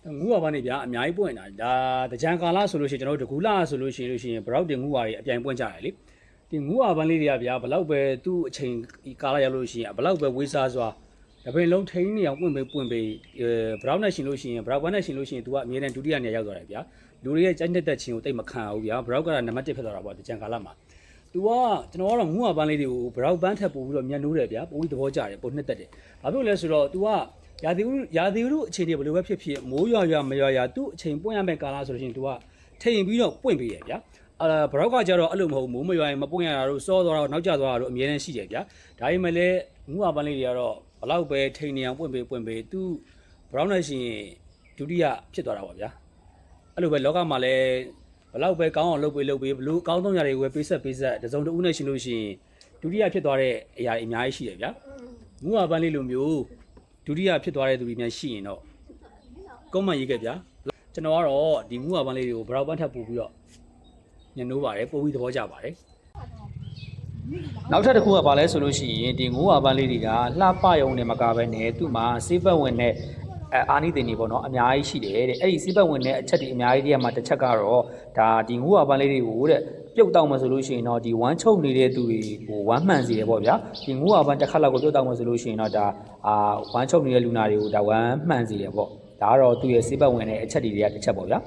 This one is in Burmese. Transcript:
ငူဝါပန်းနေဗျာအများကြီးပွင့်တာဒါတကြံကာလဆိုလို့ရှိရင်ကျွန်တော်တို့တကူလာဆိုလို့ရှိရင်ဘရောက်တင်ငူဝါတွေအပြိုင်ပွင့်ကြတယ်လေဒီငူဝါပန်းလေးတွေကဗျာဘလောက်ပဲသူ့အချိန်ကာလရောက်လို့ရှိရင်ဘလောက်ပဲဝေးစားစွာတပင်လုံးထိန်းနေအောင်ပွင့်ပေးဘရောက်နဲ့ရှင်လို့ရှိရင်ဘရောက်ပန်းနဲ့ရှင်လို့ရှိရင် तू ကအမြဲတမ်းဒုတိယနေရာရောက်သွားတယ်ဗျာလူတွေရဲ့ကြိုက်တဲ့ချင်းကိုတိတ်မခံအောင်ဗျာဘရောက်ကနံပါတ်1ဖြစ်သွားတာပေါ့တကြံကာလမှာ तू ကကျွန်တော်ကတော့ငူဝါပန်းလေးတွေကိုဘရောက်ပန်းထပ်ပို့ပြီးတော့ညှနိုးတယ်ဗျာပို့ပြီးသဘောကျတယ်ပို့နှစ်သက်တယ်ဘာဖြစ်လို့လဲဆိုတော့ तू ကရာသီဥတုအခြေအနေဘယ်လိုပဲဖြစ်မိုးရွာမရွာသူ့အချိန်ပွင့်ရမယ့်ကာလဆိုလို့ရှိရင် तू ကထိန်ပြီးတော့ပွင့်ပေးရဗျာဘရောက်ကကြတော့အဲ့လိုမဟုတ်မိုးမရွာရင်မပွင့်ရတာတို့စောသွားတာနောက်ကျသွားတာတို့အများနဲ့ရှိတယ်ဗျာဒါပေမဲ့လည်းငူဝါပန်းလေးတွေကတော့ဘလောက်ပဲထိန်နေအောင်ပွင့်ပေးသူ့ဘရောက်နဲ့ရှင်ဒုတိယဖြစ်သွားတာပေါ့ဗျာအဲ့လိုပဲလောကမှာလည်းဘလောက်ပဲကောင်းအောင်လုပ်ပေးဘလို့ကောင်းဆုံးຢာတွေကိုပဲပေးဆက်တစုံတဦးနဲ့ရှင်လို့ရှိရင်ဒုတိယဖြစ်သွားတဲ့အရာတွေအများကြီးရှိတယ်ဗျာငူဝါပန်းလေးလိုမျိုးဒုတိယဖြစ်သွားတဲ့သူတွေများရှိရင်တော့ကောင်းမှရေးခဲ့ဗျာကျွန်တော်ကတော့ဒီငူဝါပန်းလေးတွေကိုဘရောက်ပန်းထပ်ပို့ပြီးတော့ညှနိုးပါတယ်ပို့ပြီးသဘောကျပါတယ်နောက်ထပ်တစ်ခုကဘာလဲဆိုလို့ရှိရင်ဒီငိုးဝါပန်းလေးတွေကလှပရုံနဲ့မကဘဲနဲ့သူ့မှာစေးပတ်ဝင်တဲ့အာနိသင်တွေပေါ့နော်အများကြီးရှိတယ်တဲ့အဲ့ဒီစေးပတ်ဝင်တဲ့အချက်တွေအများကြီးတည်းမှာတစ်ချက်ကတော့ဒါဒီငိုးဝါပန်းလေးတွေကိုတဲ့ပြုတ်တောက်မှဆိုလို့ရှိရင်တော့ဒီဝမ်းချုပ်နေတဲ့သူတွေကိုဝမ်းမှန်စေတယ်ပေါ့ဗျာဒီငိုးဝါပန်းတစ်ခါလောက်ကိုပြုတ်တောက်မှဆိုလို့ရှိရင်တော့ဒါဝမ်းချုပ်နေတဲ့လူနာတွေကိုဒါဝမ်းမှန်စေတယ်ပေါ့ဒါကတော့သူ့ရဲ့စေးပတ်ဝင်တဲ့အချက်တွေကတစ်ချက်ပေါ့ဗျာ